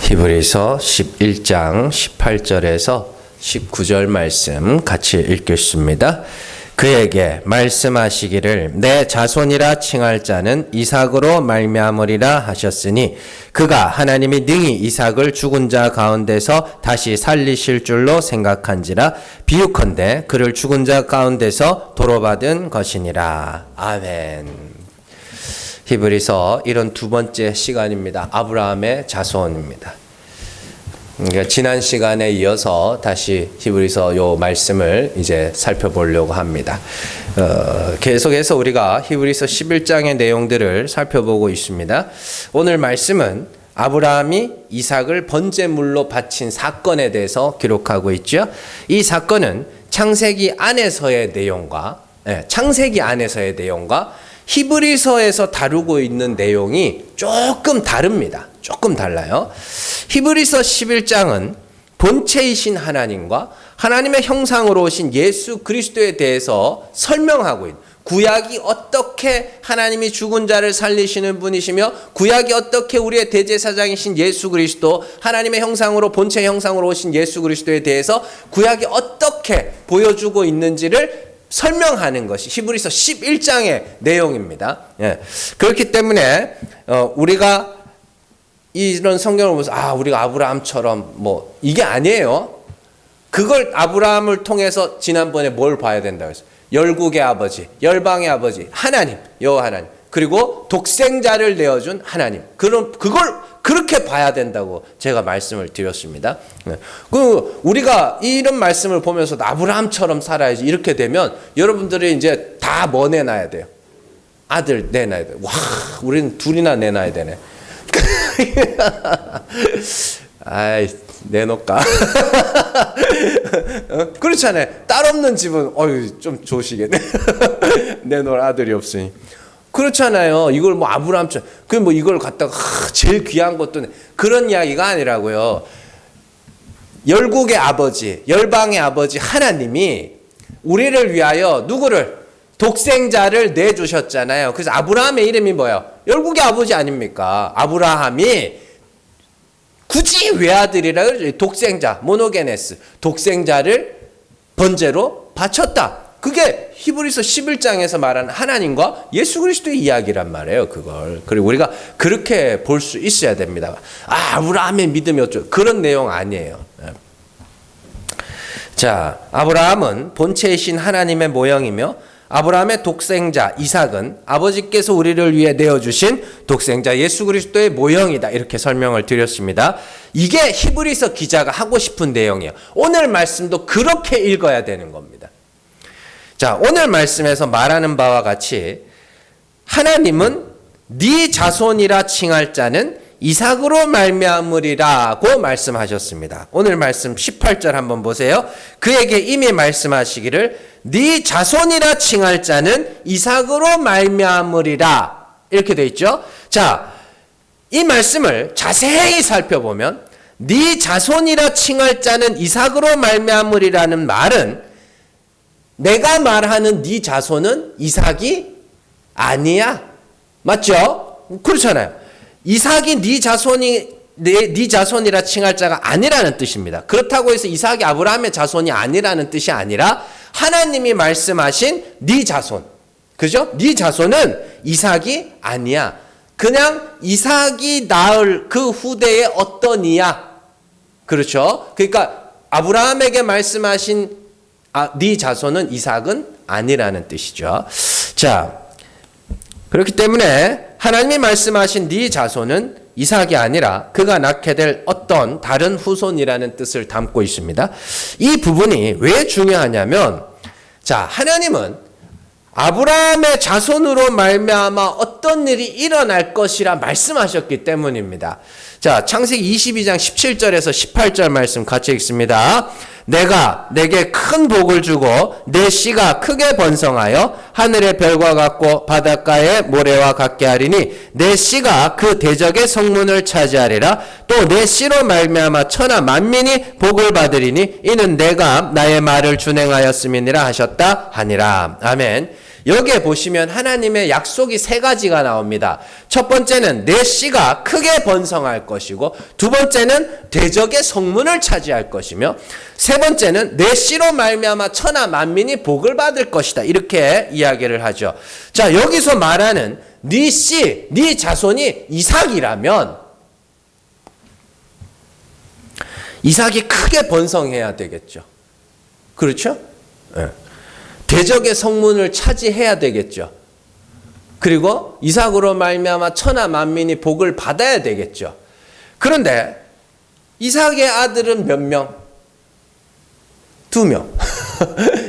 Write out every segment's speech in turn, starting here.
히브리서 11장 18절에서 19절 말씀 같이 읽겠습니다. 그에게 말씀하시기를 내 자손이라 칭할 자는 이삭으로 말미암으리라 하셨으니 그가 하나님이 능히 이삭을 죽은 자 가운데서 다시 살리실 줄로 생각한지라 비유컨대 그를 죽은 자 가운데서 도로받은 것이니라. 아멘. 히브리서 이런 두 번째 시간입니다. 아브라함의 자손입니다. 그러니까 지난 시간에 이어서 다시 히브리서 요 말씀을 이제 살펴보려고 합니다. 계속해서 우리가 히브리서 11장의 내용들을 살펴보고 있습니다. 오늘 말씀은 아브라함이 이삭을 번제물로 바친 사건에 대해서 기록하고 있죠. 이 사건은 창세기 안에서의 내용과 히브리서에서 다루고 있는 내용이 조금 다릅니다. 조금 달라요. 히브리서 11장은 본체이신 하나님과 하나님의 형상으로 오신 예수 그리스도에 대해서 설명하고 있는, 구약이 어떻게 하나님이 죽은 자를 살리시는 분이시며 구약이 어떻게 우리의 대제사장이신 예수 그리스도, 하나님의 형상으로 본체 형상으로 오신 예수 그리스도에 대해서 구약이 어떻게 보여주고 있는지를 설명하는 것이 히브리서 11장의 내용입니다. 그렇기 때문에 우리가 이런 성경을 보면서 우리가 아브라함처럼 이게 아니에요. 그걸 아브라함을 통해서 지난번에 뭘 봐야 된다고 했어요. 열국의 아버지, 열방의 아버지 하나님, 여호와 하나님, 그리고 독생자를 내어준 하나님. 그걸 그렇게 봐야 된다고 제가 말씀을 드렸습니다. 우리가 이런 말씀을 보면서 아브라함처럼 살아야지 이렇게 되면 여러분들이 이제 다 뭐 내놔야 돼요? 아들 내놔야 돼요. 와, 우리는 둘이나 내놔야 되네. 아이, 내놓을까? 그렇잖아요. 딸 없는 집은 좀 좋으시겠네. 내놓을 아들이 없으니. 그렇잖아요. 이걸 아브라함처럼 이걸 갖다가 제일 귀한 것도 그런 이야기가 아니라고요. 열국의 아버지, 열방의 아버지 하나님이 우리를 위하여 누구를? 독생자를 내주셨잖아요. 그래서 아브라함의 이름이 뭐예요? 열국의 아버지 아닙니까? 아브라함이 굳이 외아들이라 그러죠. 독생자, 모노게네스, 독생자를 번제로 바쳤다. 그게 히브리서 11장에서 말하는 하나님과 예수 그리스도의 이야기란 말이에요. 그걸. 그리고 우리가 그렇게 볼 수 있어야 됩니다. 아브라함의 믿음이 어쩌고 그런 내용 아니에요. 자, 아브라함은 본체이신 하나님의 모형이며 아브라함의 독생자 이삭은 아버지께서 우리를 위해 내어주신 독생자 예수 그리스도의 모형이다. 이렇게 설명을 드렸습니다. 이게 히브리서 기자가 하고 싶은 내용이에요. 오늘 말씀도 그렇게 읽어야 되는 겁니다. 자, 오늘 말씀에서 말하는 바와 같이 하나님은 네 자손이라 칭할 자는 이삭으로 말미암으리라고 말씀하셨습니다. 오늘 말씀 18절 한번 보세요. 그에게 이미 말씀하시기를 네 자손이라 칭할 자는 이삭으로 말미암으리라 이렇게 돼 있죠. 자, 이 말씀을 자세히 살펴보면 네 자손이라 칭할 자는 이삭으로 말미암으리라는 말은 내가 말하는 네 자손은 이삭이 아니야. 맞죠? 그렇잖아요. 이삭이 네 자손이라 칭할 자가 아니라는 뜻입니다. 그렇다고 해서 이삭이 아브라함의 자손이 아니라는 뜻이 아니라 하나님이 말씀하신 네 자손. 그죠? 네 자손은 이삭이 아니야. 그냥 이삭이 낳을 그 후대의 어떤 이야. 그렇죠? 그러니까 아브라함에게 말씀하신 네 자손은 이삭은 아니라는 뜻이죠. 자, 그렇기 때문에 하나님이 말씀하신 네 자손은 이삭이 아니라 그가 낳게 될 어떤 다른 후손이라는 뜻을 담고 있습니다. 이 부분이 왜 중요하냐면, 자, 하나님은 아브라함의 자손으로 말미암아 어떤 일이 일어날 것이라 말씀하셨기 때문입니다. 자, 창세기 22장 17절에서 18절 말씀 같이 읽습니다. 내가 내게 큰 복을 주고 내 씨가 크게 번성하여 하늘의 별과 같고 바닷가의 모래와 같게 하리니 내 씨가 그 대적의 성문을 차지하리라. 또 내 씨로 말미암아 천하 만민이 복을 받으리니 이는 내가 나의 말을 준행하였음이니라 하셨다 하니라. 아멘. 여기에 보시면 하나님의 약속이 세 가지가 나옵니다. 첫 번째는 내 씨가 크게 번성할 것이고, 두 번째는 대적의 성문을 차지할 것이며, 세 번째는 내 씨로 말미암아 천하 만민이 복을 받을 것이다. 이렇게 이야기를 하죠. 자, 여기서 말하는 네 씨, 네 자손이 이삭이라면 이삭이 크게 번성해야 되겠죠. 그렇죠? 네. 대적의 성문을 차지해야 되겠죠. 그리고 이삭으로 말미암아 천하 만민이 복을 받아야 되겠죠. 그런데 이삭의 아들은 몇 명? 2명.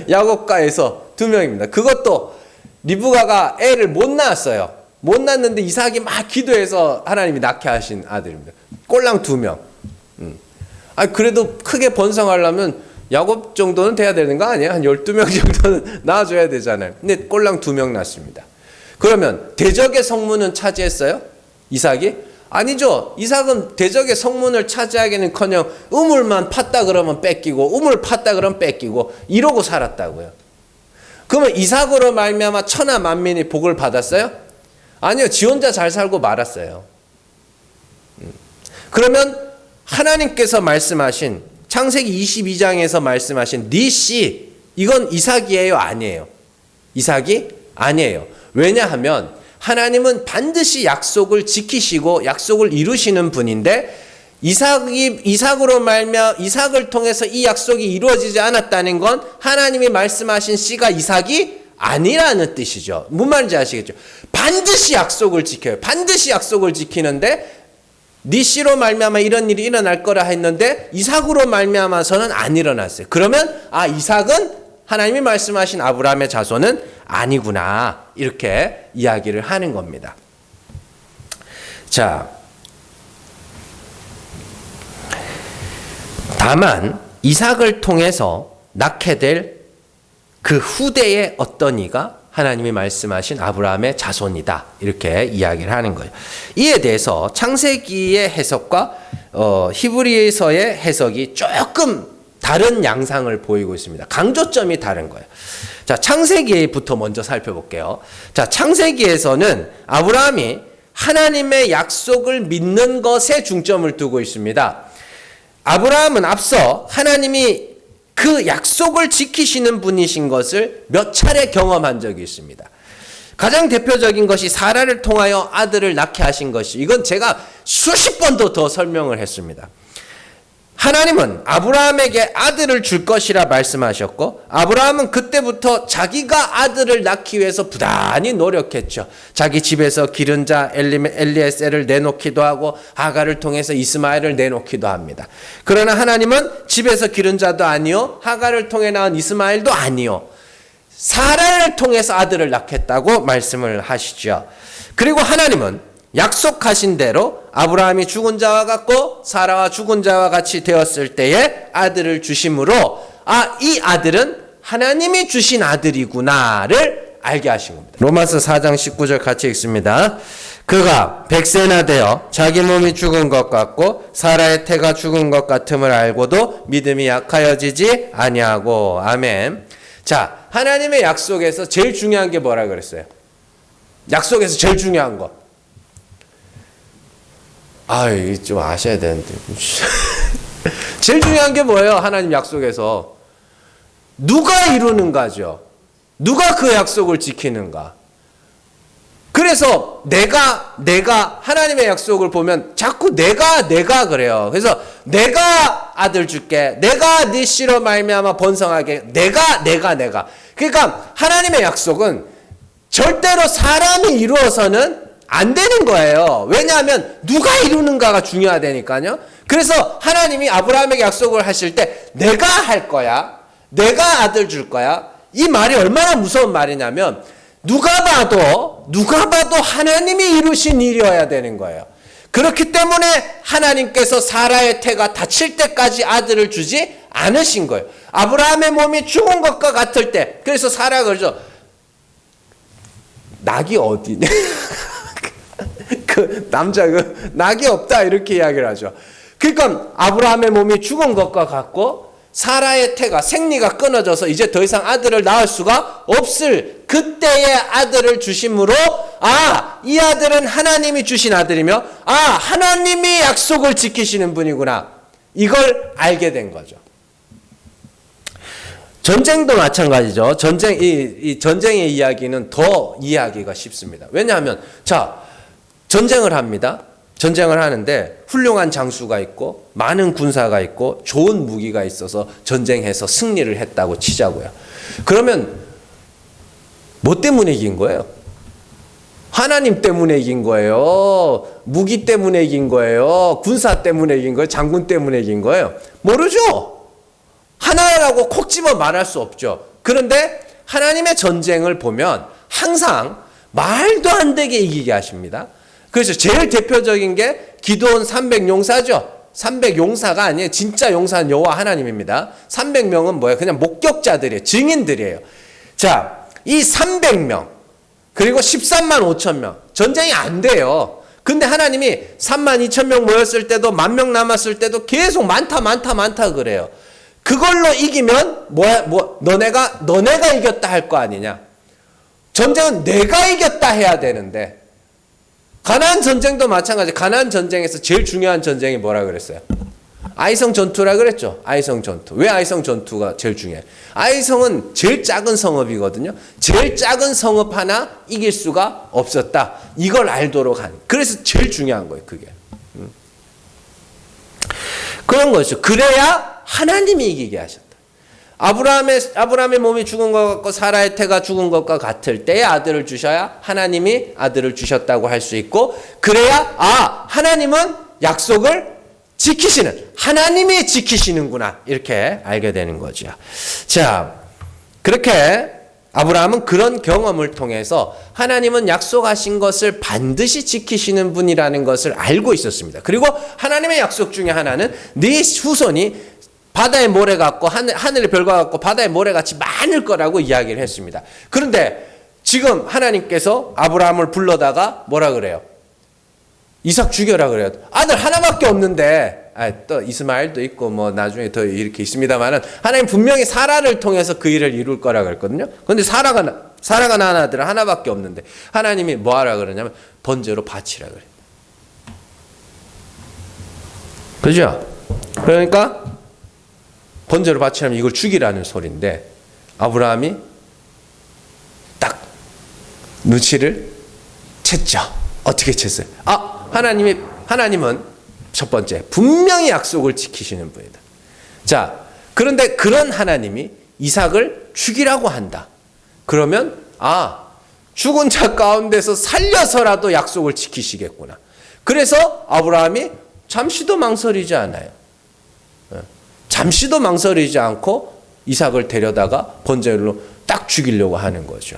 야곱가에서 2명입니다. 그것도 리브가가 애를 못 낳았어요. 못 낳았는데 이삭이 막 기도해서 하나님이 낳게 하신 아들입니다. 꼴랑 2명. 그래도 크게 번성하려면 야곱 정도는 돼야 되는 거 아니에요? 한 12명 정도는 낳아줘야 되잖아요. 근데 꼴랑 2명 낳습니다. 그러면 대적의 성문은 차지했어요? 이삭이? 아니죠. 이삭은 대적의 성문을 차지하기는커녕 우물만 팠다 그러면 뺏기고 우물 팠다 그러면 뺏기고 이러고 살았다고요. 그러면 이삭으로 말미암아 천하 만민이 복을 받았어요? 아니요. 지 혼자 잘 살고 말았어요. 그러면 하나님께서 말씀하신 창세기 22장에서 말씀하신 네 씨, 이건 이삭이에요? 아니에요? 이삭이 아니에요. 왜냐하면 하나님은 반드시 약속을 지키시고 약속을 이루시는 분인데, 이삭으로 말미암아 이삭을 통해서 이 약속이 이루어지지 않았다는 건 하나님이 말씀하신 씨가 이삭이 아니라는 뜻이죠. 무슨 말인지 아시겠죠? 반드시 약속을 지켜요. 반드시 약속을 지키는데 네 씨로 말미암아 이런 일이 일어날 거라 했는데 이삭으로 말미암아서는 안 일어났어요. 그러면 이삭은 하나님이 말씀하신 아브라함의 자손은 아니구나, 이렇게 이야기를 하는 겁니다. 자, 다만 이삭을 통해서 낳게 될 그 후대의 어떤 이가 하나님이 말씀하신 아브라함의 자손이다, 이렇게 이야기를 하는 거예요. 이에 대해서 창세기의 해석과 히브리서의 해석이 조금 다른 양상을 보이고 있습니다. 강조점이 다른 거예요. 자, 창세기부터 먼저 살펴볼게요. 자, 창세기에서는 아브라함이 하나님의 약속을 믿는 것에 중점을 두고 있습니다. 아브라함은 앞서 하나님이 그 약속을 지키시는 분이신 것을 몇 차례 경험한 적이 있습니다. 가장 대표적인 것이 사라를 통하여 아들을 낳게 하신 것이, 이건 제가 수십 번도 더 설명을 했습니다. 하나님은 아브라함에게 아들을 줄 것이라 말씀하셨고, 아브라함은 그때부터 자기가 아들을 낳기 위해서 부단히 노력했죠. 자기 집에서 기른 자 엘리에셀을 내놓기도 하고 하갈을 통해서 이스마엘을 내놓기도 합니다. 그러나 하나님은 집에서 기른 자도 아니요, 하갈을 통해 낳은 이스마엘도 아니요, 사라를 통해서 아들을 낳겠다고 말씀을 하시죠. 그리고 하나님은 약속하신 대로 아브라함이 죽은 자와 같고 사라와 죽은 자와 같이 되었을 때에 아들을 주심으로, 이 아들은 하나님이 주신 아들이구나를 알게 하신 겁니다. 로마서 4장 19절 같이 읽습니다. 그가 100세나 되어 자기 몸이 죽은 것 같고 사라의 태가 죽은 것 같음을 알고도 믿음이 약하여지지 아니하고. 아멘. 자, 하나님의 약속에서 제일 중요한 게 뭐라 그랬어요? 약속에서 제일 중요한 거. 이거 좀 아셔야 되는데. 제일 중요한 게 뭐예요? 하나님 약속에서. 누가 이루는가죠. 누가 그 약속을 지키는가. 그래서 내가 하나님의 약속을 보면 자꾸 내가 그래요. 그래서 내가 아들 줄게. 내가 네 씨로 말미암아 번성하게. 내가. 그러니까 하나님의 약속은 절대로 사람이 이루어서는 안 되는 거예요. 왜냐하면 누가 이루는가가 중요하다니까요. 그래서 하나님이 아브라함에게 약속을 하실 때 내가 할 거야. 내가 아들 줄 거야. 이 말이 얼마나 무서운 말이냐면 누가 봐도 하나님이 이루신 일이어야 되는 거예요. 그렇기 때문에 하나님께서 사라의 태가 다칠 때까지 아들을 주지 않으신 거예요. 아브라함의 몸이 죽은 것과 같을 때, 그래서 사라가 그러죠. 낙이 어디냐? 낙이 없다, 이렇게 이야기를 하죠. 그러니까 아브라함의 몸이 죽은 것과 같고 사라의 태가 생리가 끊어져서 이제 더 이상 아들을 낳을 수가 없을 그때의 아들을 주심으로 이 아들은 하나님이 주신 아들이며 하나님이 약속을 지키시는 분이구나. 이걸 알게 된 거죠. 전쟁도 마찬가지죠. 이 전쟁의 이야기는 더 이해하기가 쉽습니다. 왜냐하면 전쟁을 합니다. 전쟁을 하는데 훌륭한 장수가 있고 많은 군사가 있고 좋은 무기가 있어서 전쟁해서 승리를 했다고 치자고요. 그러면 뭐 때문에 이긴 거예요? 하나님 때문에 이긴 거예요? 무기 때문에 이긴 거예요? 군사 때문에 이긴 거예요? 장군 때문에 이긴 거예요? 모르죠. 하나라고 콕 집어 말할 수 없죠. 그런데 하나님의 전쟁을 보면 항상 말도 안 되게 이기게 하십니다. 그래서 제일 대표적인 게 기드온 300용사죠. 300용사가 아니에요. 진짜 용사는 여호와 하나님입니다. 300명은 뭐예요? 그냥 목격자들이에요. 증인들이에요. 자, 이 300명 그리고 13만 5천 명 전쟁이 안 돼요. 근데 하나님이 3만 2천 명 모였을 때도 10,000명 남았을 때도 계속 많다 그래요. 그걸로 이기면 너네가 이겼다 할 거 아니냐. 전쟁은 내가 이겼다 해야 되는데 가나안 전쟁도 마찬가지. 가나안 전쟁에서 제일 중요한 전쟁이 뭐라 그랬어요? 아이성 전투라 그랬죠. 아이성 전투. 왜 아이성 전투가 제일 중요해? 아이성은 제일 작은 성읍이거든요. 제일 작은 성읍 하나 이길 수가 없었다. 이걸 알도록 하는. 그래서 제일 중요한 거예요. 그게. 그런 거죠. 그래야 하나님이 이기게 하셨다. 아브라함의 몸이 죽은 것 같고 사라의 태가 죽은 것과 같을 때에 아들을 주셔야 하나님이 아들을 주셨다고 할 수 있고, 그래야 하나님은 약속을 지키시는, 하나님이 지키시는구나, 이렇게 알게 되는 거죠. 자, 그렇게 아브라함은 그런 경험을 통해서 하나님은 약속하신 것을 반드시 지키시는 분이라는 것을 알고 있었습니다. 그리고 하나님의 약속 중에 하나는 네 후손이 바다의 모래 같고 하늘의 별과 같고 바다의 모래 같이 많을 거라고 이야기를 했습니다. 그런데 지금 하나님께서 아브라함을 불러다가 뭐라 그래요? 이삭 죽여라 그래요. 아들 하나밖에 없는데, 또 이스마엘도 있고 뭐 나중에 더 이렇게 있습니다만은 하나님 분명히 사라를 통해서 그 일을 이룰 거라 그랬거든요. 그런데 사라가 낳은 아들은 하나밖에 없는데 하나님이 뭐 하라 그러냐면 번제로 바치라 그래요. 그죠? 그러니까 번제로 바치라면 이걸 죽이라는 소리인데 아브라함이 딱 눈치를 챘죠. 어떻게 챘어요? 하나님은 첫 번째 분명히 약속을 지키시는 분이다. 자, 그런데 그런 하나님이 이삭을 죽이라고 한다. 그러면 죽은 자 가운데서 살려서라도 약속을 지키시겠구나. 그래서 아브라함이 잠시도 망설이지 않아요. 잠시도 망설이지 않고 이삭을 데려다가 번제로 딱 죽이려고 하는 거죠.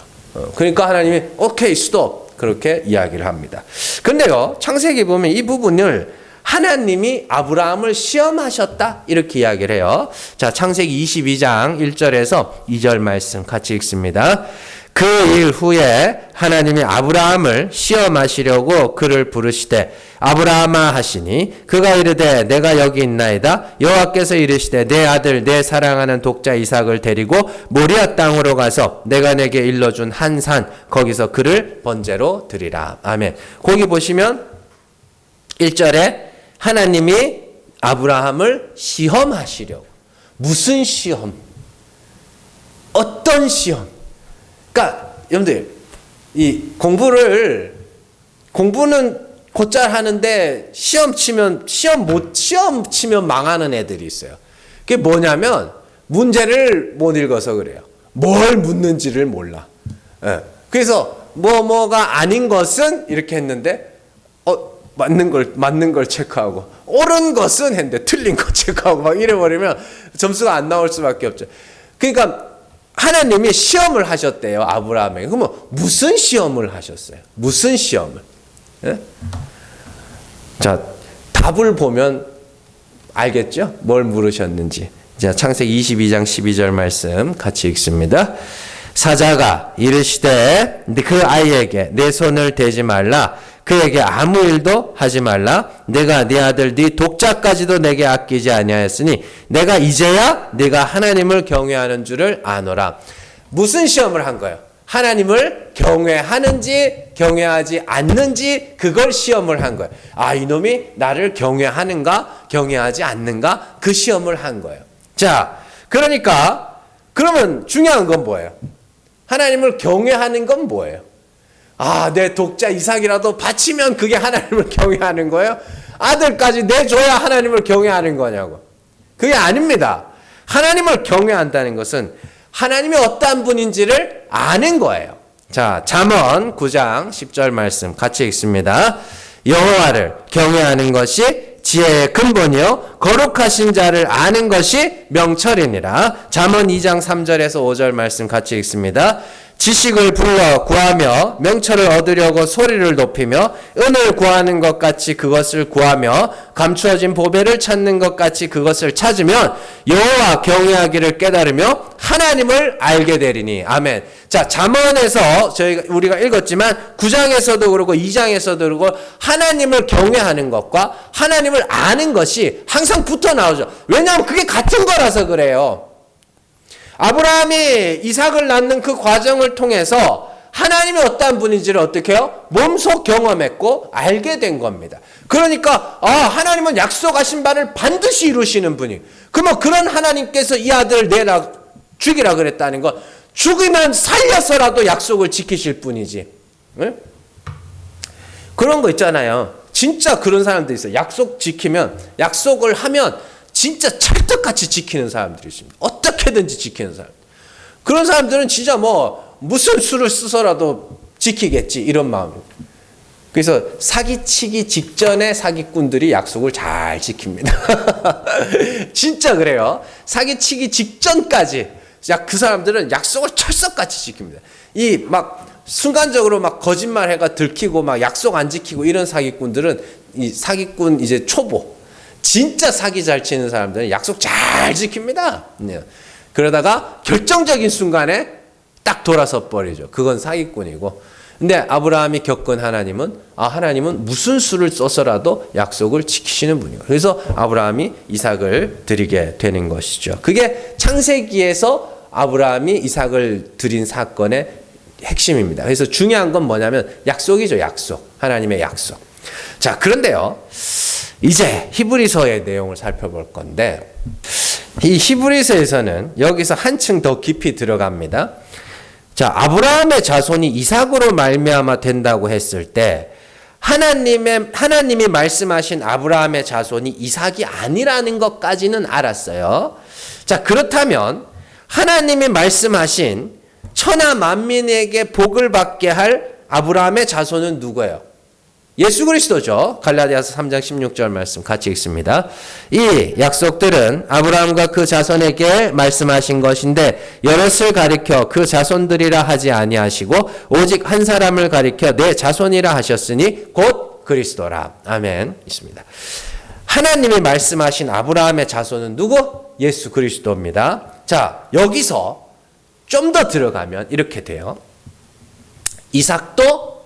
그러니까 하나님이 오케이 스톱 그렇게 이야기를 합니다. 그런데요, 창세기 보면 이 부분을 하나님이 아브라함을 시험하셨다 이렇게 이야기를 해요. 자, 창세기 22장 1절에서 2절 말씀 같이 읽습니다. 그 일 후에 하나님이 아브라함을 시험하시려고 그를 부르시되 아브라함아 하시니 그가 이르되 내가 여기 있나이다. 여호와께서 이르시되 내 아들 내 사랑하는 독자 이삭을 데리고 모리아 땅으로 가서 내가 내게 일러준 한 산 거기서 그를 번제로 드리라. 아멘. 거기 보시면 1절에 하나님이 아브라함을 시험하시려고. 무슨 시험? 어떤 시험? 그러니까 여러분들 이 공부는 곧잘 하는데 시험 치면 망하는 애들이 있어요. 그게 뭐냐면 문제를 못 읽어서 그래요. 뭘 묻는지를 몰라. 그래서 뭐가 아닌 것은 이렇게 했는데 맞는 걸 체크하고 옳은 것은 했는데 틀린 거 체크하고 막 이래버리면 점수가 안 나올 수밖에 없죠. 그러니까 하나님이 시험을 하셨대요, 아브라함에게. 그러면 무슨 시험을 하셨어요? 무슨 시험을? 자, 답을 보면 알겠죠? 뭘 물으셨는지. 자, 창세기 22장 12절 말씀 같이 읽습니다. 사자가 이르시되 그 아이에게 내 손을 대지 말라. 그에게 아무 일도 하지 말라. 내가 네 아들 네 독자까지도 내게 아끼지 아니하였으니 내가 이제야 네가 하나님을 경외하는 줄을 아노라. 무슨 시험을 한 거예요? 하나님을 경외하는지 경외하지 않는지 그걸 시험을 한 거예요. 아, 이놈이 나를 경외하는가 경외하지 않는가 그 시험을 한 거예요. 자, 그러니까 그러면 중요한 건 뭐예요? 하나님을 경외하는 건 뭐예요? 아, 내 독자 이삭이라도 바치면 그게 하나님을 경외하는 거예요? 아들까지 내줘야 하나님을 경외하는 거냐고. 그게 아닙니다. 하나님을 경외한다는 것은 하나님이 어떠한 분인지를 아는 거예요. 자, 잠언 9장 10절 말씀 같이 읽습니다. 여호와를 경외하는 것이 지혜의 근본이요 거룩하신 자를 아는 것이 명철이니라. 잠언 2장 3절에서 5절 말씀 같이 읽습니다. 지식을 불러 구하며 명철을 얻으려고 소리를 높이며 은을 구하는 것 같이 그것을 구하며 감추어진 보배를 찾는 것 같이 그것을 찾으면 여호와 경외하기를 깨달으며 하나님을 알게 되리니. 아멘. 자, 잠언에서 우리가 읽었지만 9장에서도 그러고 2장에서도 그러고 하나님을 경외하는 것과 하나님을 아는 것이 항상 붙어 나오죠. 왜냐하면 그게 같은 거라서 그래요. 아브라함이 이삭을 낳는 그 과정을 통해서 하나님이 어떠한 분인지를 어떻게 해요? 몸소 경험했고 알게 된 겁니다. 그러니까 하나님은 약속하신 바를 반드시 이루시는 분이. 그러면 그런 하나님께서 이 아들을 죽이라 그랬다는 거, 죽이면 살려서라도 약속을 지키실 분이지. 네? 그런 거 있잖아요. 진짜 그런 사람들 있어요. 약속을 하면 진짜 찰떡같이 지키는 사람들이 있습니다. 어떻게든지 지키는 사람. 그런 사람들은 진짜 무슨 수를 쓰서라도 지키겠지 이런 마음입니다. 그래서 사기치기 직전에 사기꾼들이 약속을 잘 지킵니다. 진짜 그래요. 사기치기 직전까지 그 사람들은 약속을 철석같이 지킵니다. 순간적으로 거짓말해가 들키고 약속 안 지키고 이런 사기꾼들은 이 사기꾼 이제 초보. 진짜 사기 잘 치는 사람들은 약속 잘 지킵니다. 그러다가 결정적인 순간에 딱 돌아서 버리죠. 그건 사기꾼이고. 근데 아브라함이 겪은 하나님은 무슨 수를 써서라도 약속을 지키시는 분이에요. 그래서 아브라함이 이삭을 드리게 되는 것이죠. 그게 창세기에서 아브라함이 이삭을 드린 사건의 핵심입니다. 그래서 중요한 건 뭐냐면 약속이죠. 약속. 하나님의 약속. 자, 그런데요. 이제 히브리서의 내용을 살펴볼 건데 이 히브리서에서는 여기서 한층 더 깊이 들어갑니다. 자, 아브라함의 자손이 이삭으로 말미암아 된다고 했을 때 하나님이 말씀하신 아브라함의 자손이 이삭이 아니라는 것까지는 알았어요. 자, 그렇다면 하나님이 말씀하신 천하 만민에게 복을 받게 할 아브라함의 자손은 누구예요? 예수 그리스도죠. 갈라디아서 3장 16절 말씀 같이 읽습니다. 이 약속들은 아브라함과 그 자손에게 말씀하신 것인데 여럿을 가리켜 그 자손들이라 하지 아니하시고 오직 한 사람을 가리켜 내 자손이라 하셨으니 곧 그리스도라. 아멘. 있습니다. 하나님이 말씀하신 아브라함의 자손은 누구? 예수 그리스도입니다. 자, 여기서 좀 더 들어가면 이렇게 돼요. 이삭도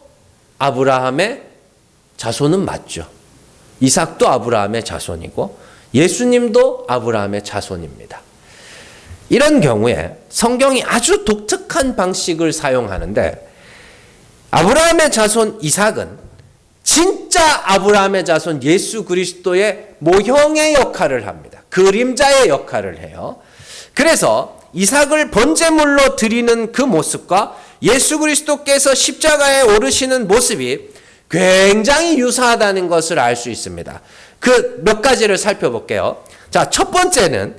아브라함의 자손은 맞죠. 이삭도 아브라함의 자손이고 예수님도 아브라함의 자손입니다. 이런 경우에 성경이 아주 독특한 방식을 사용하는데 아브라함의 자손 이삭은 진짜 아브라함의 자손 예수 그리스도의 모형의 역할을 합니다. 그림자의 역할을 해요. 그래서 이삭을 번제물로 드리는 그 모습과 예수 그리스도께서 십자가에 오르시는 모습이 굉장히 유사하다는 것을 알 수 있습니다. 그 몇 가지를 살펴볼게요. 자, 첫 번째는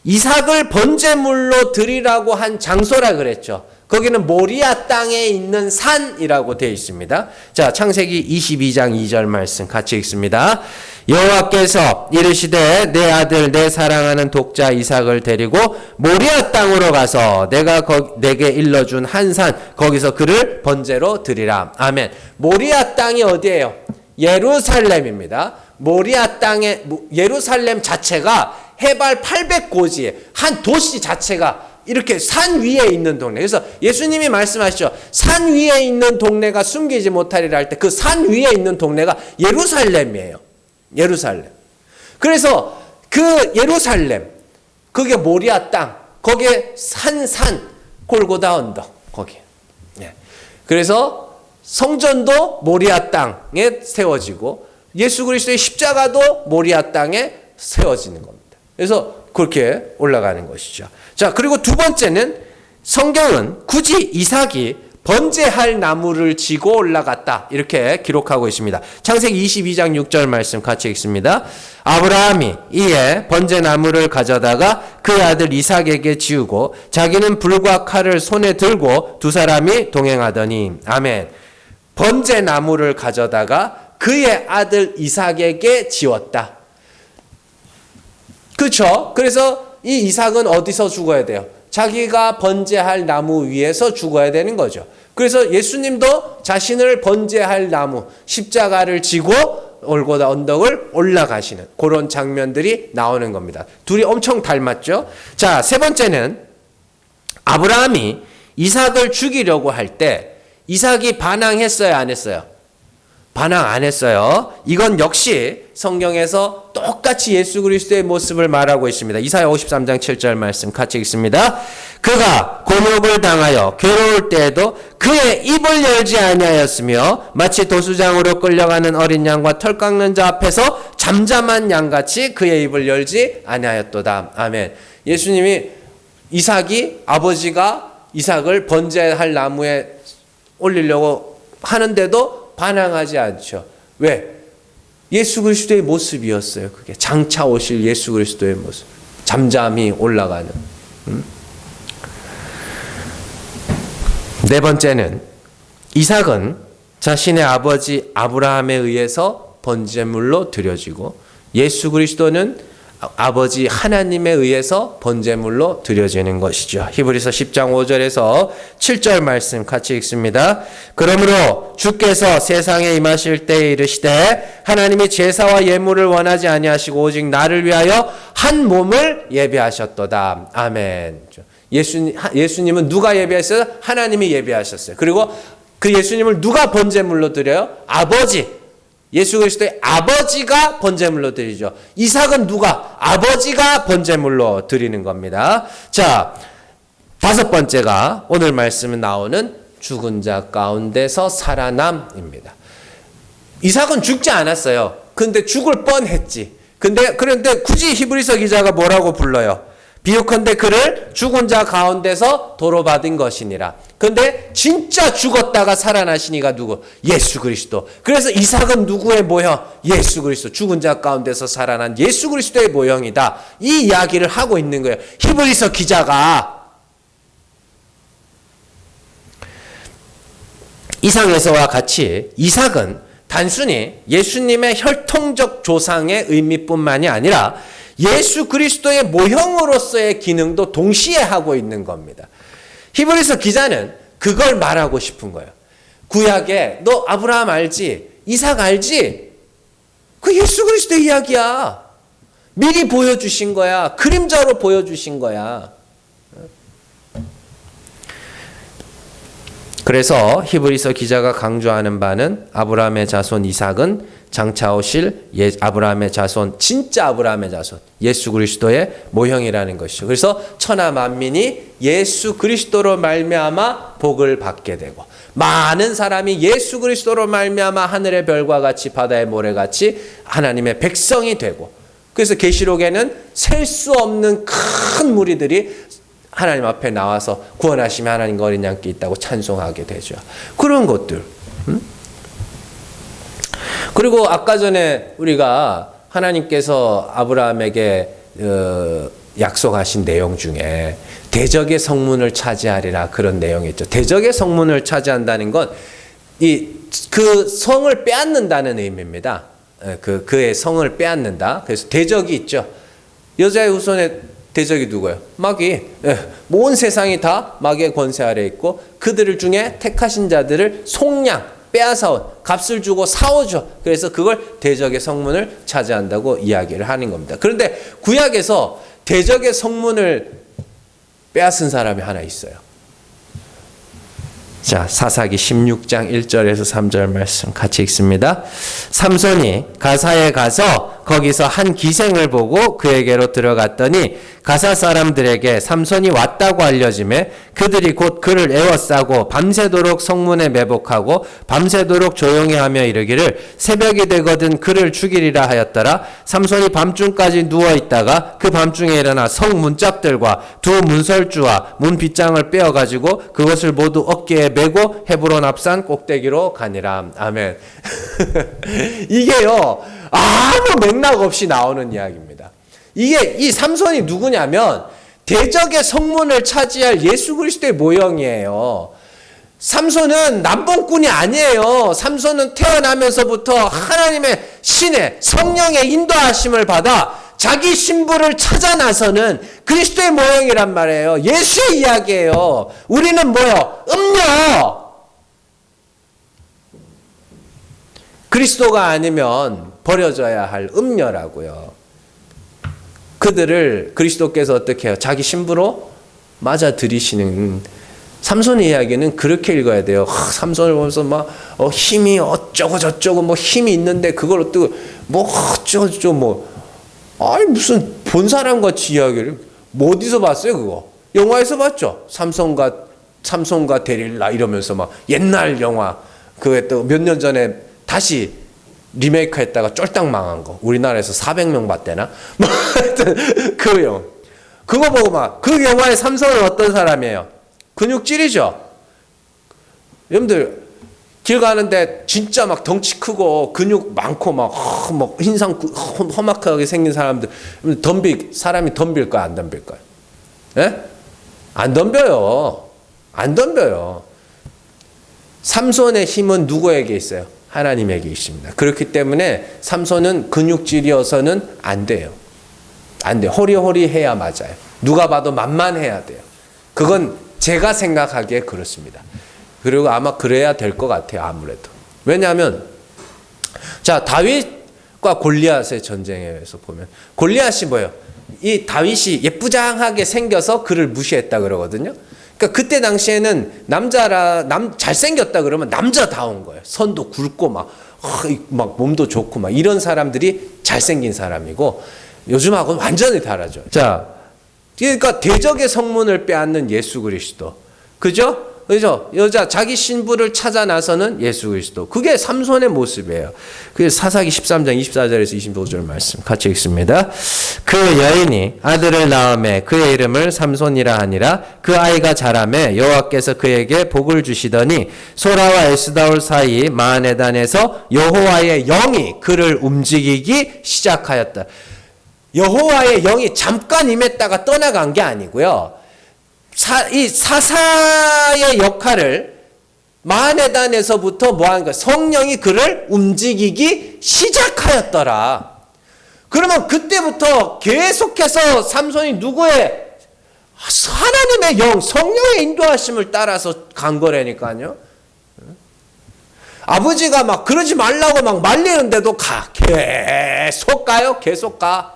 이삭을 번제물로 드리라고 한 장소라 그랬죠. 거기는 모리아 땅에 있는 산이라고 되어 있습니다. 자, 창세기 22장 2절 말씀 같이 읽습니다. 여호와께서 이르시되 내 아들 내 사랑하는 독자 이삭을 데리고 모리아 땅으로 가서 내가 내게 일러준 한 산 거기서 그를 번제로 드리라. 아멘. 모리아 땅이 어디예요? 예루살렘입니다. 모리아 땅에 예루살렘 자체가 해발 800고지에 한 도시 자체가 이렇게 산 위에 있는 동네. 그래서 예수님이 말씀하시죠. 산 위에 있는 동네가 숨기지 못하리라 할 때 그 산 위에 있는 동네가 예루살렘이에요. 예루살렘. 그래서 그 예루살렘, 그게 모리아 땅, 거기에 산 골고다 언덕, 거기. 예. 그래서 성전도 모리아 땅에 세워지고 예수 그리스도의 십자가도 모리아 땅에 세워지는 겁니다. 그래서 그렇게 올라가는 것이죠. 자, 그리고 두 번째는 성경은 굳이 이삭이 번제할 나무를 지고 올라갔다 이렇게 기록하고 있습니다. 창세기 22장 6절 말씀 같이 읽습니다. 아브라함이 이에 번제나무를 가져다가 그의 아들 이삭에게 지우고 자기는 불과 칼을 손에 들고 두 사람이 동행하더니 아멘. 번제나무를 가져다가 그의 아들 이삭에게 지웠다. 그렇죠? 그래서 이 이삭은 어디서 죽어야 돼요? 자기가 번제할 나무 위에서 죽어야 되는 거죠. 그래서 예수님도 자신을 번제할 나무, 십자가를 지고 올고다 언덕을 올라가시는 그런 장면들이 나오는 겁니다. 둘이 엄청 닮았죠? 자, 세 번째는 아브라함이 이삭을 죽이려고 할 때 이삭이 반항했어요, 안 했어요? 반항 안 했어요. 이건 역시 성경에서 똑같이 예수 그리스도의 모습을 말하고 있습니다. 이사야 53장 7절 말씀 같이 읽습니다. 그가 곤욕을 당하여 괴로울 때에도 그의 입을 열지 아니하였으며 마치 도수장으로 끌려가는 어린 양과 털 깎는 자 앞에서 잠잠한 양같이 그의 입을 열지 아니하였도다. 아멘. 예수님이 이삭이 아버지가 이삭을 번제할 나무에 올리려고 하는데도 반항하지 않죠. 왜? 예수 그리스도의 모습이었어요. 그게 장차 오실 예수 그리스도의 모습. 잠잠히 올라가는. 네 번째는 이삭은 자신의 아버지 아브라함에 의해서 번제물로 드려지고 예수 그리스도는 아버지 하나님에 의해서 번제물로 드려지는 것이죠. 히브리서 10장 5절에서 7절 말씀 같이 읽습니다. 그러므로 주께서 세상에 임하실 때에 이르시되 하나님이 제사와 예물을 원하지 아니하시고 오직 나를 위하여 한 몸을 예배하셨도다. 아멘. 예수님은 누가 예배했어요? 하나님이 예배하셨어요. 그리고 그 예수님을 누가 번제물로 드려요? 아버지. 예수 그리스도의 아버지가 번제물로 드리죠. 이삭은 누가? 아버지가 번제물로 드리는 겁니다. 자, 다섯 번째가 오늘 말씀에 나오는 죽은 자 가운데서 살아남입니다. 이삭은 죽지 않았어요. 근데 죽을 뻔했지. 그런데 굳이 히브리서 기자가 뭐라고 불러요? 비유컨대 그를 죽은 자 가운데서 도로받은 것이니라. 근데 진짜 죽었다가 살아나신 이가 누구? 예수 그리스도. 그래서 이삭은 누구의 모형? 예수 그리스도. 죽은 자 가운데서 살아난 예수 그리스도의 모형이다. 이 이야기를 하고 있는 거예요. 히브리서 기자가. 이상에서와 같이 이삭은 단순히 예수님의 혈통적 조상의 의미뿐만이 아니라 예수 그리스도의 모형으로서의 기능도 동시에 하고 있는 겁니다. 히브리서 기자는 그걸 말하고 싶은 거예요. 구약에 너 아브라함 알지? 이삭 알지? 그 예수 그리스도의 이야기야. 미리 보여주신 거야. 그림자로 보여주신 거야. 그래서 히브리서 기자가 강조하는 바는 아브라함의 자손 이삭은 장차 오실 아브라함의 자손, 진짜 아브라함의 자손, 예수 그리스도의 모형이라는 것이죠. 그래서 천하 만민이 예수 그리스도로 말미암아 복을 받게 되고 많은 사람이 예수 그리스도로 말미암아 하늘의 별과 같이 바다의 모래같이 하나님의 백성이 되고 그래서 계시록에는 셀 수 없는 큰 무리들이 하나님 앞에 나와서 구원하시며 하나님과 어린 양께 있다고 찬송하게 되죠. 그런 것들. 그리고 아까 전에 우리가 하나님께서 아브라함에게 약속하신 내용 중에 대적의 성문을 차지하리라 그런 내용이 있죠. 대적의 성문을 차지한다는 건 그 성을 빼앗는다는 의미입니다. 그의 성을 빼앗는다. 그래서 대적이 있죠. 여자의 후손의 대적이 누구예요? 마귀. 온 세상이 다 마귀의 권세 아래 있고 그들 중에 택하신 자들을 속량 빼앗아온 값을 주고 사오죠. 그래서 그걸 대적의 성문을 차지한다고 이야기를 하는 겁니다. 그런데 구약에서 대적의 성문을 빼앗은 사람이 하나 있어요. 자, 사사기 16장 1절에서 3절 말씀 같이 읽습니다. 삼손이 가사에 가서 거기서 한 기생을 보고 그에게로 들어갔더니 가사 사람들에게 삼손이 왔다고 알려지매 그들이 곧 그를 에워싸고 밤새도록 성문에 매복하고 밤새도록 조용히 하며 이르기를 새벽이 되거든 그를 죽이리라 하였더라. 삼손이 밤중까지 누워있다가 그 밤중에 일어나 성 문짝들과 두 문설주와 문 빗장을 빼어가지고 그것을 모두 어깨에 메고 헤브론 앞산 꼭대기로 가니라. 아멘. 이게요, 아무 맥락 없이 나오는 이야기입니다. 이게 이 삼손이 누구냐면 대적의 성문을 차지할 예수 그리스도의 모형이에요. 삼손은 남봉꾼이 아니에요. 삼손은 태어나면서부터 하나님의 신의 성령의 인도하심을 받아 자기 신부를 찾아 나서는 그리스도의 모형이란 말이에요. 예수의 이야기예요. 우리는 뭐요? 음녀. 그리스도가 아니면 버려져야 할 음녀라고요. 그들을 그리스도께서 어떻게 해요? 자기 신부로 맞아들이시는. 삼손의 이야기는 그렇게 읽어야 돼요. 삼손을 보면서 막 힘이 어쩌고 저쩌고 뭐 힘이 있는데 그걸 어떻게 뭐 어쩌고 뭐 아니 무슨 본 사람 같이 이야기를 뭐 어디서 봤어요 그거? 영화에서 봤죠. 삼손과 데릴라 이러면서 막 옛날 영화 그게 또 몇 년 전에 다시 리메이크 했다가 쫄딱 망한 거. 우리나라에서 400명 봤대나? 뭐 하여튼 그 영화. 그거 보고 막 그 영화의 삼손은 어떤 사람이에요? 근육질이죠. 여러분들 길 가는데 진짜 막 덩치 크고 근육 많고 막 흰상 험악하게 생긴 사람들 사람이 덤빌까요? 안 덤빌까요? 예? 안 덤벼요. 안 덤벼요. 삼손의 힘은 누구에게 있어요? 하나님에게 있습니다. 그렇기 때문에 삼손은 근육질이어서는 안 돼요. 안 돼요. 호리호리해야 맞아요. 누가 봐도 만만해야 돼요. 그건 제가 생각하기에 그렇습니다. 그리고 아마 그래야 될 것 같아요. 아무래도. 왜냐하면 자 다윗과 골리앗의 전쟁에서 보면 골리앗이 뭐예요? 이 다윗이 예쁘장하게 생겨서 그를 무시했다 그러거든요. 그러니까 그때 당시에는 잘생겼다 그러면 남자다운 거예요. 선도 굵고 막 몸도 좋고 막 이런 사람들이 잘생긴 사람이고 요즘하고는 완전히 다르죠. 자, 그러니까 대적의 성문을 빼앗는 예수 그리스도. 그죠? 그죠? 여자 자기 신부를 찾아 나서는 예수 그리스도. 그게 삼손의 모습이에요. 그게 사사기 13장 24절에서 25절 말씀 같이 읽습니다. 그 여인이 아들을 낳음에 그의 이름을 삼손이라 하니라. 그 아이가 자라매 여호와께서 그에게 복을 주시더니 소라와 에스다올 사이 마하네단에서 여호와의 영이 그를 움직이기 시작하였다. 여호와의 영이 잠깐 임했다가 떠나간 게 아니고요. 이 사사의 역할을 마하네단에서부터 뭐 하는 거야? 성령이 그를 움직이기 시작하였더라. 그러면 그때부터 계속해서 삼손이 누구의 하나님의 영, 성령의 인도하심을 따라서 간 거라니까요. 아버지가 막 그러지 말라고 막 말리는데도 계속 가요. 계속 가.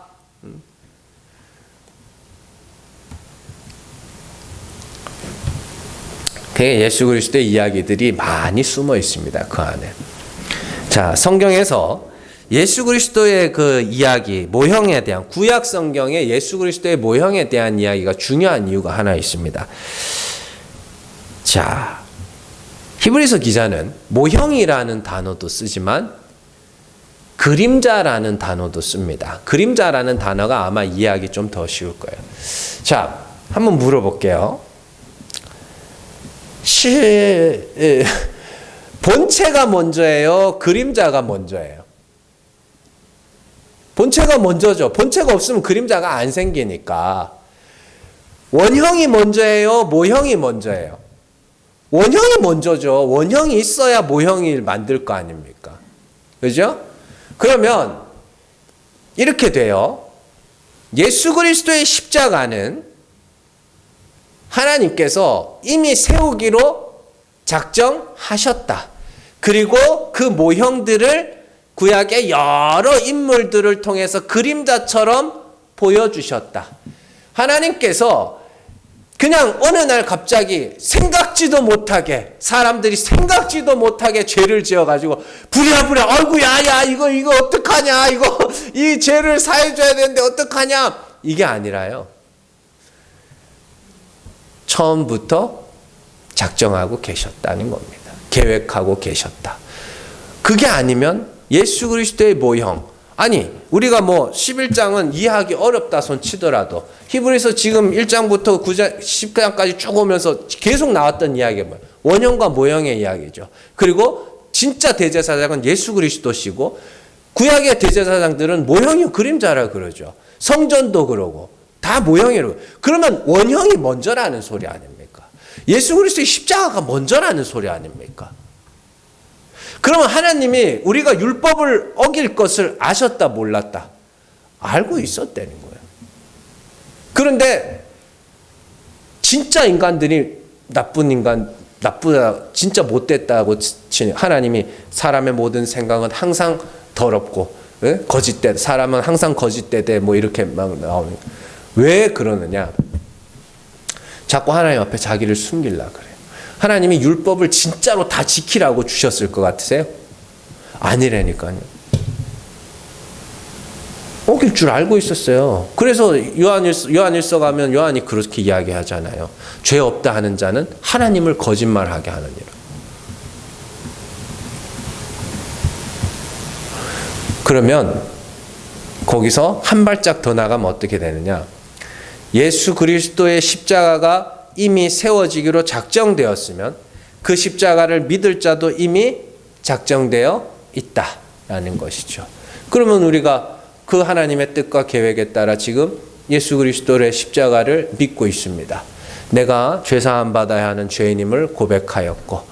예수 그리스도의 이야기들이 많이 숨어 있습니다. 그 안에. 자, 성경에서 예수 그리스도의 그 이야기, 모형에 대한 구약 성경의 예수 그리스도의 모형에 대한 이야기가 중요한 이유가 하나 있습니다. 자, 히브리서 기자는 모형이라는 단어도 쓰지만 그림자라는 단어도 씁니다. 그림자라는 단어가 아마 이해하기 좀 더 쉬울 거예요. 자, 한번 물어볼게요. 본체가 먼저예요? 그림자가 먼저예요? 본체가 먼저죠. 본체가 없으면 그림자가 안 생기니까. 원형이 먼저예요? 모형이 먼저예요? 원형이 먼저죠. 원형이 있어야 모형을 만들 거 아닙니까? 그죠? 그러면 이렇게 돼요. 예수 그리스도의 십자가는 하나님께서 이미 세우기로 작정하셨다. 그리고 그 모형들을 구약의 여러 인물들을 통해서 그림자처럼 보여주셨다. 하나님께서 그냥 어느 날 갑자기 생각지도 못하게, 사람들이 생각지도 못하게 죄를 지어가지고 부랴부랴 아이고 야야 이거 어떡하냐, 이거 이 죄를 사해줘야 되는데 어떡하냐, 이게 아니라요, 처음부터 작정하고 계셨다는 겁니다. 계획하고 계셨다. 그게 아니면 예수 그리스도의 모형, 아니 우리가 뭐 11장은 이해하기 어렵다 손 치더라도 히브리서 지금 1장부터 9장 10장까지 쭉 오면서 계속 나왔던 이야기가 뭐예요? 원형과 모형의 이야기죠. 그리고 진짜 대제사장은 예수 그리스도시고, 구약의 대제사장들은 모형이 그림자라 그러죠. 성전도 그러고 다 모형이라고. 그러면 원형이 먼저라는 소리 아닙니까? 예수 그리스도의 십자가가 먼저라는 소리 아닙니까? 그러면 하나님이 우리가 율법을 어길 것을 아셨다 몰랐다? 알고 있었다는 거예요. 그런데 진짜 인간들이 나쁜 인간, 나쁘다, 진짜 못됐다고 치는 하나님이 사람의 모든 생각은 항상 더럽고 거짓되, 사람은 항상 거짓되되 뭐 이렇게 막 나오는. 왜 그러느냐? 자꾸 하나님 앞에 자기를 숨기려고 그래요. 하나님이 율법을 진짜로 다 지키라고 주셨을 것 같으세요? 아니라니까요. 어길 줄 알고 있었어요. 그래서 요한일서 가면 요한이 그렇게 이야기하잖아요. 죄 없다 하는 자는 하나님을 거짓말하게 하느니라. 그러면 거기서 한 발짝 더 나가면 어떻게 되느냐? 예수 그리스도의 십자가가 이미 세워지기로 작정되었으면 그 십자가를 믿을 자도 이미 작정되어 있다라는 것이죠. 그러면 우리가 그 하나님의 뜻과 계획에 따라 지금 예수 그리스도의 십자가를 믿고 있습니다. 내가 죄사함 받아야 하는 죄인임을 고백하였고,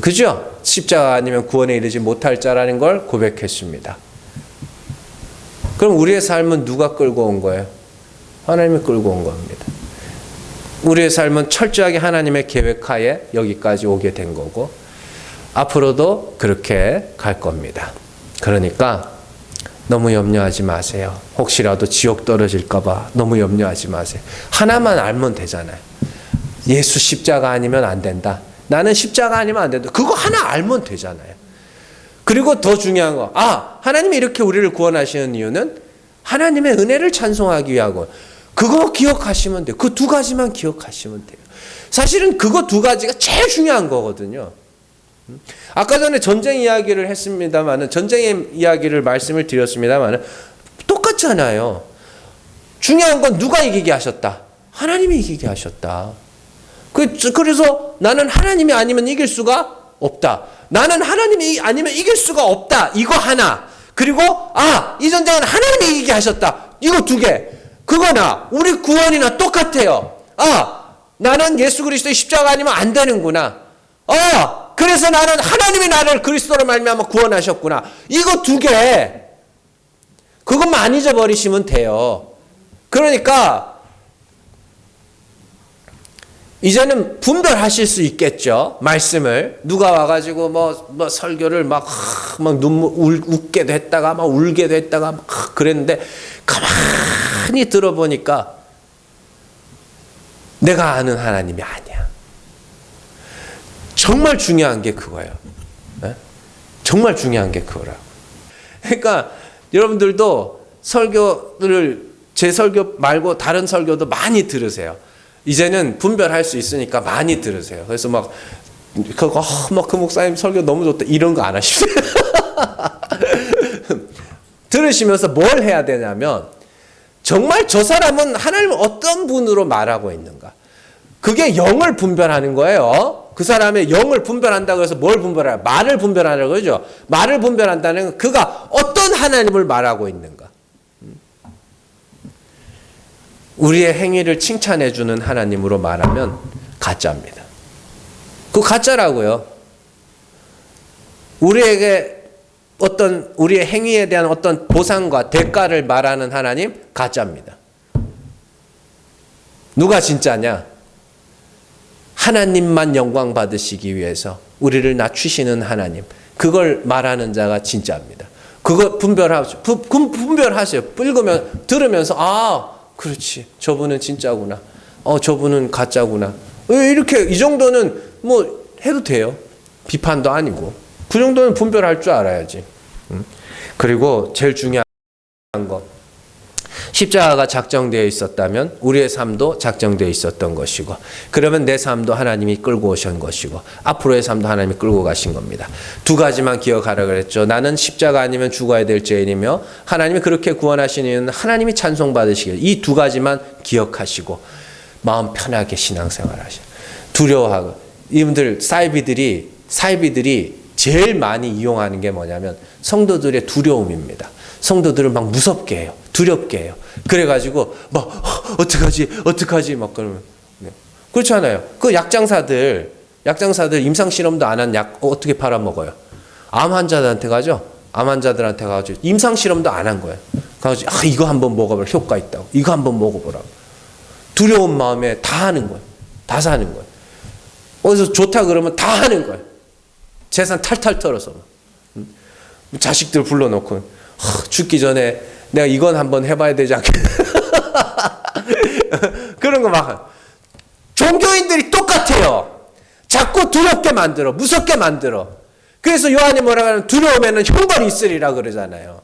그죠? 십자가 아니면 구원에 이르지 못할 자라는 걸 고백했습니다. 그럼 우리의 삶은 누가 끌고 온 거예요? 하나님이 끌고 온 겁니다. 우리의 삶은 철저하게 하나님의 계획하에 여기까지 오게 된 거고, 앞으로도 그렇게 갈 겁니다. 그러니까 너무 염려하지 마세요. 혹시라도 지옥 떨어질까 봐 너무 염려하지 마세요. 하나만 알면 되잖아요. 예수 십자가 아니면 안 된다. 나는 십자가 아니면 안 된다. 그거 하나 알면 되잖아요. 그리고 더 중요한 거, 하나님이 이렇게 우리를 구원하시는 이유는 하나님의 은혜를 찬송하기 위하고, 그거 기억하시면 돼요. 그 두 가지만 기억하시면 돼요. 사실은 그거 두 가지가 제일 중요한 거거든요. 아까 전에 전쟁 이야기를 했습니다만은, 전쟁의 이야기를 말씀을 드렸습니다만은, 똑같잖아요. 중요한 건 누가 이기게 하셨다? 하나님이 이기게 하셨다. 그래서 나는 하나님이 아니면 이길 수가 없다. 나는 하나님이 아니면 이길 수가 없다. 이거 하나. 그리고 이 전쟁은 하나님이 이기게 하셨다. 이거 두 개. 그거나 우리 구원이나 똑같아요. 나는 예수 그리스도의 십자가 아니면 안 되는구나. 그래서 나는 하나님이 나를 그리스도로 말미암아 구원하셨구나. 이거 두 개. 그것만 안 잊어버리시면 돼요. 그러니까 이제는 분별하실 수 있겠죠. 말씀을 누가 와가지고 뭐 설교를 막 눈물 웃게도 했다가 막 울게도 했다가 막 그랬는데, 가만히 들어보니까 내가 아는 하나님이 아니야. 정말 중요한 게 그거예요. 네? 정말 중요한 게 그거라고. 그러니까 여러분들도 설교를, 제 설교 말고 다른 설교도 많이 들으세요. 이제는 분별할 수 있으니까 많이 들으세요. 그래서 그 목사님 설교 너무 좋다 이런 거 안 하시면 들으시면서 뭘 해야 되냐면, 정말 저 사람은 하나님을 어떤 분으로 말하고 있는가, 그게 영을 분별하는 거예요. 그 사람의 영을 분별한다고 해서 뭘 분별해요? 말을 분별하는 거죠. 말을 분별한다는 건 그가 어떤 하나님을 말하고 있는가. 우리의 행위를 칭찬해 주는 하나님으로 말하면 가짜입니다. 그 가짜라고요. 우리에게 우리의 행위에 대한 어떤 보상과 대가를 말하는 하나님, 가짜입니다. 누가 진짜냐? 하나님만 영광 받으시기 위해서 우리를 낮추시는 하나님, 그걸 말하는 자가 진짜입니다. 그거 분별하세요. 들으면서 그렇지, 저분은 진짜구나. 저분은 가짜구나. 이렇게 이 정도는 뭐 해도 돼요. 비판도 아니고. 그 정도는 분별할 줄 알아야지. 그리고 제일 중요한 것. 십자가가 작정되어 있었다면 우리의 삶도 작정되어 있었던 것이고, 그러면 내 삶도 하나님이 끌고 오신 것이고, 앞으로의 삶도 하나님이 끌고 가신 겁니다. 두 가지만 기억하라 그랬죠. 나는 십자가 아니면 죽어야 될 죄인이며 하나님이 그렇게 구원하신 이유는 하나님이 찬송받으시길. 이 두 가지만 기억하시고 마음 편하게 신앙생활 하셔. 두려워하고. 이분들 사이비들이 제일 많이 이용하는 게 뭐냐면 성도들의 두려움입니다. 성도들을 막 무섭게 해요. 두렵게 해요. 그래가지고 막 어떡하지 막 그러면. 그렇잖아요. 그 약장사들 임상 실험도 안 한 약 어떻게 팔아먹어요? 암 환자들한테 가죠. 암 환자들한테 가가지고 임상 실험도 안 한 거예요. 가가지고 이거 한번 먹어보라, 효과 있다고. 이거 한번 먹어보라고. 두려운 마음에 다 하는 거예요. 다 사는 거예요. 어디서 좋다 그러면 다 하는 거예요. 재산 탈탈 털어서. 자식들 불러놓고 죽기 전에 내가 이건 한번 해봐야 되지 않겠나. 그런 거 막. 종교인들이 똑같아요. 자꾸 두렵게 만들어. 무섭게 만들어. 그래서 요한이 뭐라고 하냐면 두려움에는 형벌이 있으리라 그러잖아요.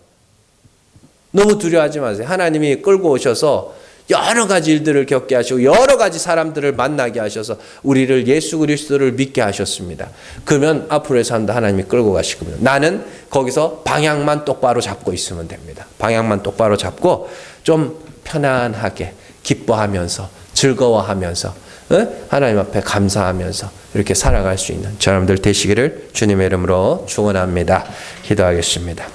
너무 두려워하지 마세요. 하나님이 끌고 오셔서 여러 가지 일들을 겪게 하시고 여러 가지 사람들을 만나게 하셔서 우리를 예수 그리스도를 믿게 하셨습니다. 그러면 앞으로의 삶도 하나님이 끌고 가실 겁니다. 나는 거기서 방향만 똑바로 잡고 있으면 됩니다. 방향만 똑바로 잡고 좀 편안하게 기뻐하면서 즐거워하면서 하나님 앞에 감사하면서 이렇게 살아갈 수 있는 저러분들 되시기를 주님의 이름으로 축원합니다. 기도하겠습니다.